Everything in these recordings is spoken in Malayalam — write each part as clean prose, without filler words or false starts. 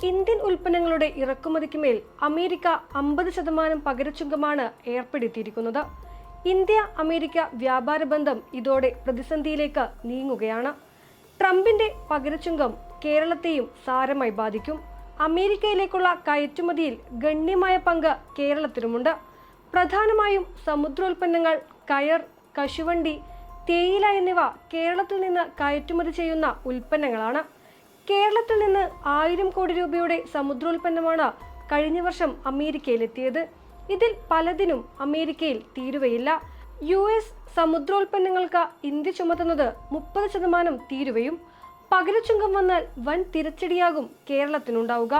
ഇന്ത്യൻ ഉൽപ്പന്നങ്ങളുടെ ഇറക്കുമതിക്ക് മേൽ അമേരിക്ക 50% പകരച്ചുങ്കമാണ് ഏർപ്പെടുത്തിയിരിക്കുന്നത്. ഇന്ത്യ അമേരിക്ക വ്യാപാര ബന്ധം ഇതോടെ പ്രതിസന്ധിയിലേക്ക് നീങ്ങുകയാണ്. ട്രംപിന്റെ പകരച്ചുങ്കം കേരളത്തെയും സാരമായി ബാധിക്കും. അമേരിക്കയിലേക്കുള്ള കയറ്റുമതിയിൽ ഗണ്യമായ പങ്ക് കേരളത്തിനുമുണ്ട്. പ്രധാനമായും സമുദ്രോൽപ്പന്നങ്ങൾ, കയർ, കശുവണ്ടി, തേയില എന്നിവ കേരളത്തിൽ നിന്ന് കയറ്റുമതി ചെയ്യുന്ന ഉൽപ്പന്നങ്ങളാണ്. കേരളത്തിൽ നിന്ന് 1000 കോടി രൂപയുടെ സമുദ്രോൽപ്പന്നമാണ് കഴിഞ്ഞ വർഷം അമേരിക്കയിലെത്തിയത്. ഇതിൽ പലതിനും അമേരിക്കയിൽ തീരുവയില്ല. US സമുദ്രോൽപ്പന്നങ്ങൾക്ക് India ചുമത്തുന്നത് 30% തീരുവയും. പകരച്ചുങ്കം വന്നാൽ വൻ തിരിച്ചടിയാകും കേരളത്തിനുണ്ടാവുക.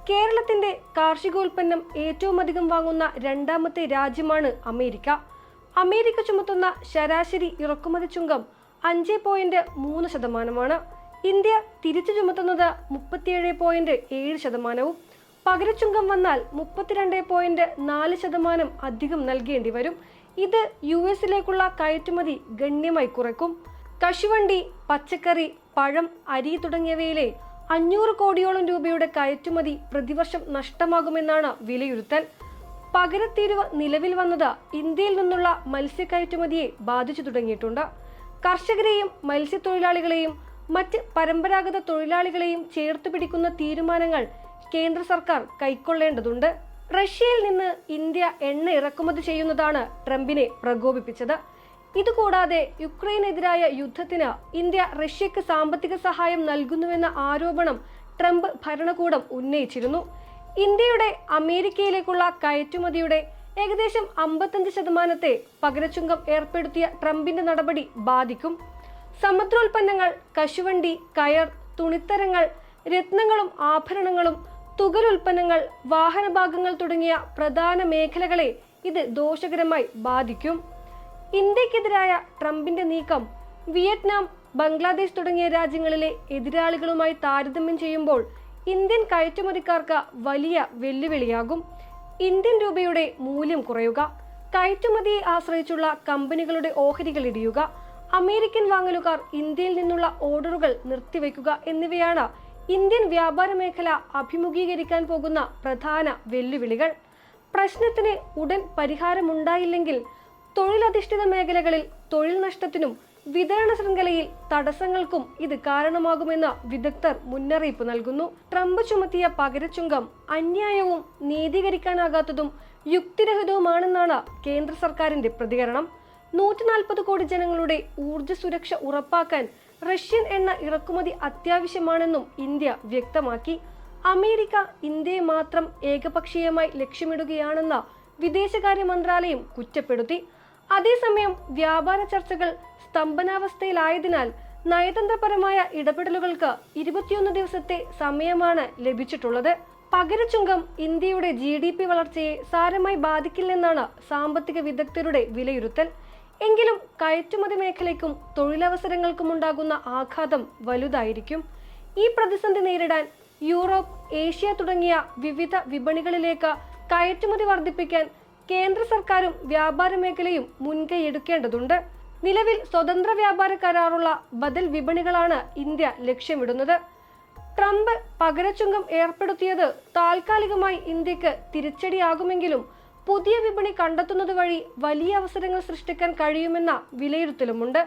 കേരളത്തിന്റെ കാർഷികോൽപ്പന്നം ഏറ്റവും അധികം വാങ്ങുന്ന രണ്ടാമത്തെ രാജ്യമാണ് അമേരിക്ക. അമേരിക്ക ചുമത്തുന്ന ശരാശരി ഇറക്കുമതി ചുങ്കം 5.3%. ഇന്ത്യ തിരിച്ചു ചുമത്തുന്നത് 37.7%. പകരച്ചുങ്കം വന്നാൽ 32.4% അധികം നൽകേണ്ടി വരും. ഇത് US-ലേക്കുള്ള കയറ്റുമതി ഗണ്യമായി കുറയ്ക്കും. കശുവണ്ടി, പച്ചക്കറി, പഴം, അരി തുടങ്ങിയവയിലെ 500 കോടിയോളം രൂപയുടെ കയറ്റുമതി പ്രതിവർഷം നഷ്ടമാകുമെന്നാണ് വിലയിരുത്തൽ. പകരത്തീരുവ നിലവിൽ വന്നത് ഇന്ത്യയിൽ നിന്നുള്ള മത്സ്യ കയറ്റുമതിയെ ബാധിച്ചു തുടങ്ങിയിട്ടുണ്ട്. കർഷകരെയും മത്സ്യത്തൊഴിലാളികളെയും മറ്റ് പരമ്പരാഗത തൊഴിലാളികളെയും ചേർത്ത് പിടിക്കുന്ന തീരുമാനങ്ങൾ കേന്ദ്ര സർക്കാർ കൈക്കൊള്ളേണ്ടതുണ്ട്. റഷ്യയിൽ നിന്ന് ഇന്ത്യ എണ്ണ ഇറക്കുമതി ചെയ്യുന്നതാണ് ട്രംപിനെ പ്രകോപിപ്പിച്ചത്. ഇതുകൂടാതെ യുക്രൈനെതിരായ യുദ്ധത്തിന് ഇന്ത്യ റഷ്യക്ക് സാമ്പത്തിക സഹായം നൽകുന്നുവെന്ന ആരോപണം ട്രംപ് ഭരണകൂടം ഉന്നയിച്ചിരുന്നു. ഇന്ത്യയുടെ അമേരിക്കയിലേക്കുള്ള കയറ്റുമതിയുടെ ഏകദേശം 55% പകരച്ചുങ്കം ഏർപ്പെടുത്തിയ ട്രംപിന്റെ നടപടി ബാധിക്കും. സമുദ്രോൽപ്പന്നങ്ങൾ, കശുവണ്ടി, കയർ, തുണിത്തരങ്ങൾ, രത്നങ്ങളും ആഭരണങ്ങളും, തുകലുൽപ്പന്നങ്ങൾ, വാഹനഭാഗങ്ങൾ തുടങ്ങിയ പ്രധാന മേഖലകളെ ഇത് ദോഷകരമായി ബാധിക്കും. ഇന്ത്യക്കെതിരായ ട്രംപിന്റെ നീക്കം വിയറ്റ്നാം, ബംഗ്ലാദേശ് തുടങ്ങിയ രാജ്യങ്ങളിലെ എതിരാളികളുമായി താരതമ്യം ചെയ്യുമ്പോൾ ഇന്ത്യൻ കയറ്റുമതിക്കാർക്ക് വലിയ വെല്ലുവിളിയാകും. ഇന്ത്യൻ രൂപയുടെ മൂല്യം കുറയുക, കയറ്റുമതിയെ ആശ്രയിച്ചുള്ള കമ്പനികളുടെ ഓഹരികൾ ഇടിയുക, അമേരിക്കൻ വാങ്ങലുകാർ ഇന്ത്യയിൽ നിന്നുള്ള ഓർഡറുകൾ നിർത്തിവെക്കുക എന്നിവയാണ് ഇന്ത്യൻ വ്യാപാര മേഖല അഭിമുഖീകരിക്കാൻ പോകുന്ന പ്രധാന വെല്ലുവിളികൾ. പ്രശ്നത്തിന് ഉടൻ പരിഹാരമുണ്ടായില്ലെങ്കിൽ തൊഴിലധിഷ്ഠിത മേഖലകളിൽ തൊഴിൽ നഷ്ടത്തിനും വിതരണ ശൃംഖലയിൽ തടസ്സങ്ങൾക്കും ഇത് കാരണമാകുമെന്ന് വിദഗ്ധർ മുന്നറിയിപ്പ് നൽകുന്നു. ട്രംപ് ചുമത്തിയ പകരച്ചുങ്കം അന്യായവും നീതീകരിക്കാനാകാത്തതും യുക്തിരഹിതവുമാണെന്നാണ് കേന്ദ്ര സർക്കാരിന്റെ പ്രതികരണം. 140 കോടി ജനങ്ങളുടെ ഊർജ്ജ സുരക്ഷ ഉറപ്പാക്കാൻ റഷ്യൻ എണ്ണ ഇറക്കുമതി അത്യാവശ്യമാണെന്നും ഇന്ത്യ വ്യക്തമാക്കി. അമേരിക്ക ഇന്ത്യയെ മാത്രം ഏകപക്ഷീയമായി ലക്ഷ്യമിടുകയാണെന്ന് വിദേശകാര്യ മന്ത്രാലയം കുറ്റപ്പെടുത്തി. അതേസമയം വ്യാപാര ചർച്ചകൾ സ്തംഭനാവസ്ഥയിലായതിനാൽ നയതന്ത്രപരമായ ഇടപെടലുകൾക്ക് 21 ദിവസത്തെ സമയമാണ് ലഭിച്ചിട്ടുള്ളത്. പകരച്ചുങ്കം ഇന്ത്യയുടെ GDP വളർച്ചയെ സാരമായി ബാധിക്കില്ലെന്നാണ് സാമ്പത്തിക വിദഗ്ധരുടെ വിലയിരുത്തൽ. എങ്കിലും കയറ്റുമതി മേഖലയ്ക്കും തൊഴിലവസരങ്ങൾക്കും ഉണ്ടാകുന്ന ആഘാതം വലുതായിരിക്കും. ഈ പ്രതിസന്ധി നേരിടാൻ യൂറോപ്പ്, ഏഷ്യ തുടങ്ങിയ വിവിധ വിപണികളിലേക്ക് കയറ്റുമതി വർദ്ധിപ്പിക്കാൻ കേന്ദ്ര സർക്കാരും വ്യാപാര മേഖലയും മുൻകൈയെടുക്കേണ്ടതുണ്ട്. നിലവിൽ സ്വതന്ത്ര വ്യാപാര കരാറുള്ള ബദൽ വിപണികളാണ് ഇന്ത്യ ലക്ഷ്യമിടുന്നത്. ട്രംപ് പകരച്ചുങ്കം ഏർപ്പെടുത്തിയത് താൽക്കാലികമായി ഇന്ത്യക്ക് തിരിച്ചടിയാകുമെങ്കിലും പുതിയ വിപണി കണ്ടെത്തുന്നത് വഴി വലിയ അവസരങ്ങൾ സൃഷ്ടിക്കാൻ കഴിയുമെന്ന വിലയിരുത്തലുമുണ്ട്.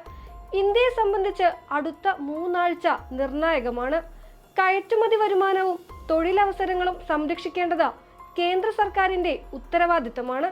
ഇന്ത്യയെ സംബന്ധിച്ച് അടുത്ത 3 ആഴ്ച നിർണായകമാണ്. കയറ്റുമതി വരുമാനവും തൊഴിലവസരങ്ങളും സംരക്ഷിക്കേണ്ടത് കേന്ദ്ര സർക്കാരിന്റെ ഉത്തരവാദിത്തമാണ്.